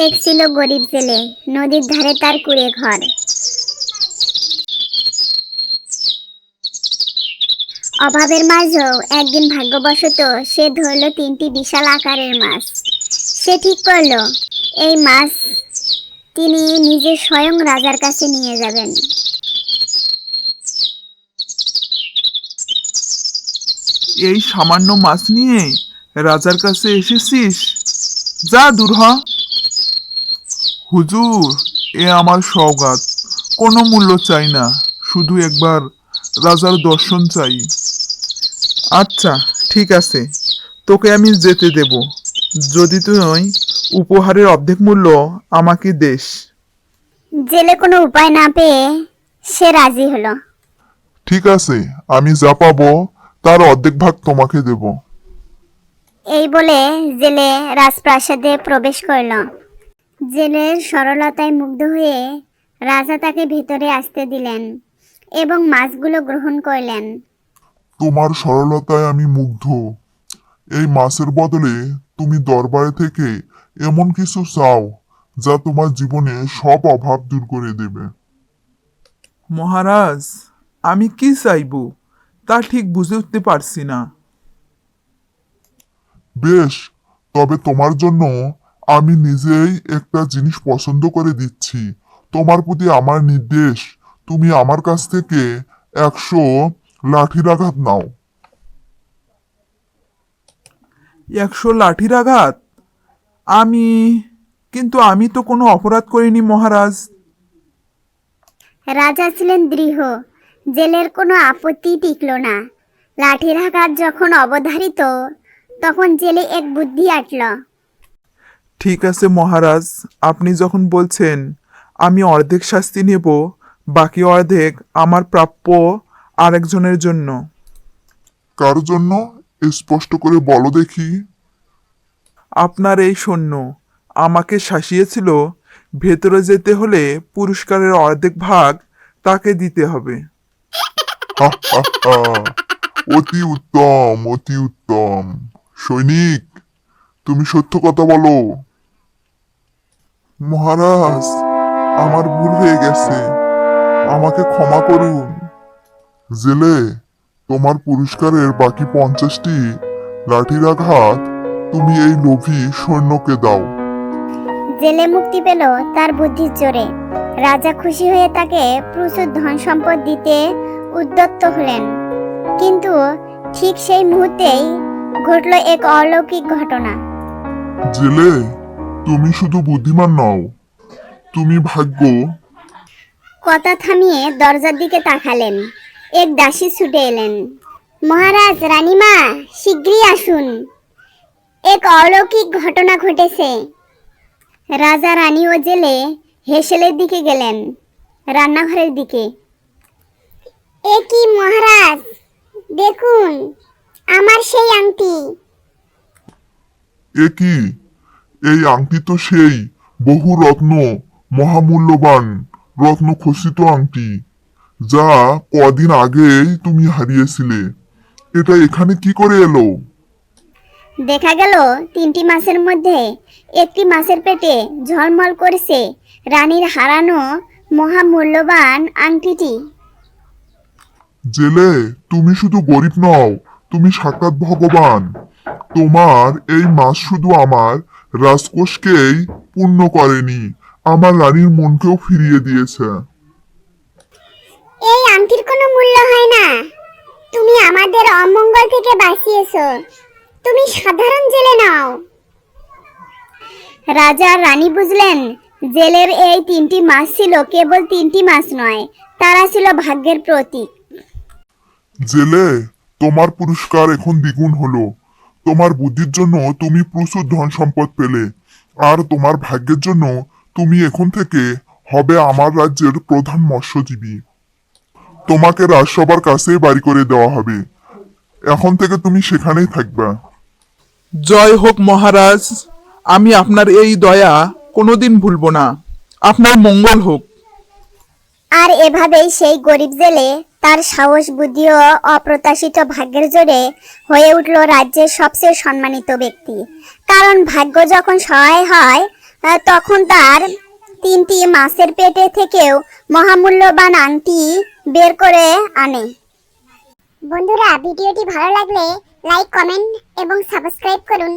এক ছিল গরিব জেলে, নদীর ধারে তার কুঁড়ে ঘর। অভাবের মাঝেও একদিন ভাগ্যবশত সে ধরল 3টি বিশাল আকারের মাছ। সে ঠিক করলো এই মাছ তিনি নিজে স্বয়ং রাজার কাছে নিয়ে যাবেন। এই সামান্য মাছ নিয়ে রাজার কাছে এসেছিস? যা দূর হ। হুজুর, এ আমার সওগাত। কোনো মূল্য চাই না, শুধু একবার রাজার দর্শন চাই। আচ্ছা, ঠিক আছে, তোকে আমি যেতে দেব, যদি তুই উপহারের অর্ধেক মূল্য আমাকে দেস। জেলে কোনো উপায় না পেয়ে সে রাজি হলো। ঠিক আছে, আমি যা পাবো তার অর্ধেক ভাগ তোমাকে দেব। এই বলে জেলে রাজপ্রাসাদে প্রবেশ করল। জেলের সরলতায় মুগ্ধ হয়ে রাজা তাকে ভেতরে আসতে দিলেন এবং মাছগুলো গ্রহণ করলেন। তোমার সরলতায় আমি মুগ্ধ। এই মাছের বদলে তুমি দরবারে থেকে এমন কিছু চাও যা তোমার জীবনে সব অভাব দূর করে দেবে। মহারাজ, আমি কি চাইব তা ঠিক বুঝে উঠতে পারছি না। বেশ, তবে তোমার জন্য আমি নিজেই একটা জিনিস পছন্দ করে দিচ্ছি। তোমার প্রতি আমার নির্দেশ, তুমি আমার কাছ থেকে 100 লাঠির আঘাত নাও। 100 লাঠির আঘাত? আমি কিন্তু আমি তো কোনো অপরাধ করিনি মহারাজ। রাজা ছিলেন দৃঢ়, জেলের কোনো আপত্তি টিকল না। লাঠির আঘাত যখন অবধারিত, তখন জেলে এক বুদ্ধি আটল। ঠিক আছে মহারাজ, আপনি যখন বলছেন, আমি অর্ধেক শাস্তি নেব, বাকি অর্ধেক আমার প্রাপ্য আরেকজনের জন্য। কার জন্য? স্পষ্ট করে বলো দেখি। আপনার এই সৈন্য আমাকে শাসিয়েছিল, ভেতরে যেতে হলে পুরস্কারের অর্ধেক ভাগ তাকে দিতে হবে। হা হা হা। অতি উত্তম, অতি উত্তম। সৈনিক, তুমি সত্য কথা বলো। মহারাজ, আমার ভুল হয়ে গেছে, আমাকে ক্ষমা করুন। জেলে, তোমার পুরস্কারের বাকি 50টি লাঠির আঘাত তুমি এই লোভী সৈন্যকে দাও। জেলে মুক্তি পেল তার বুদ্ধির জোরে। রাজা খুশি হয়ে তাকে প্রচুর ধন সম্পদ দিতে উদ্যত হলেন। কিন্তু ঠিক সেই মুহূর্তেই ঘটল এক অলৌকিক ঘটনা। জেলে, তুমি শুধু বুদ্ধিমান নও, তুমি ভাগ্য। কথা থামিয়ে দরজার দিকে তাকালেন। এক দাসী ছুটে এলেন। মহারাজ, রানীমা, শীঘ্রই আসুন, এক অলৌকিক ঘটনা ঘটেছে। রাজা, রানী ও জেলে হেসেলের দিকে গেলেন, রান্নাঘরের দিকে। এ কি মহারাজ, দেখুন আমার সেই আংটি। এ কি? এই আংটি তো সেই বহু রত্ন, মহামূল্যবান রত্ন খচিত আংটি, যা কদিন আগেই তুমি হারিয়েছিলে। এটা এখানে কি করে এলো? দেখা গেল 3টি মাছের মধ্যে একটি মাছের পেটে ঝলমল করছে রানীর হারানো মহামূল্যবান আংটিটি। জেলে, তুমি শুধু গরিব নও, তুমি সাক্ষাৎ ভগবান। তোমার এই মাছ শুধু আমার রাজকোষকেই পূর্ণ করেনি, আমার রানীর মনকেও ফিরিয়ে দিয়েছে। এই আংটির কোনো মূল্য হয় না। তুমি আমাদের অমঙ্গল থেকে বাঁচিয়েছো। তুমি সাধারণ জেলে নাও। রাজা আর রানী বুঝলেন, জেলের এই 3টি মাছ ছিল কেবল 3টি মাছ নয়, তারা ছিল ভাগ্যের প্রতীক। জেলে, তোমার পুরস্কার এখন দ্বিগুণ হলো। তোমার বুদ্ধির জন্য তুমি প্রচুর ধন সম্পদ পেলে, আর তোমার ভাগ্যের জন্য তুমি এখন থেকে হবে আমার রাজ্যের প্রধান মৎস্যজীবী। তোমাকে রাজসভার কাছেই বাড়ি করে দেওয়া হবে। এখন থেকে তুমি সেখানেই থাকবে। জয় হোক মহারাজ, আমি আপনার এই দয়া কোনোদিন ভুলব না। আপনার মঙ্গল হোক। আর এভাবেই সেই গরিব জেলে তার সাহস, বুদ্ধি ও অপ্রত্যাশিত ভাগ্যের জোরে হয়ে উঠল রাজ্যের সবচেয়ে সম্মানিত ব্যক্তি। কারণ ভাগ্য যখন সহায় হয়, তখন তার 3টি মাছের পেটে থেকেও মহামূল্যবান আংটি বের করে আনে। বন্ধুরা, ভিডিওটি ভালো লাগলে লাইক, কমেন্ট এবং সাবস্ক্রাইব করুন।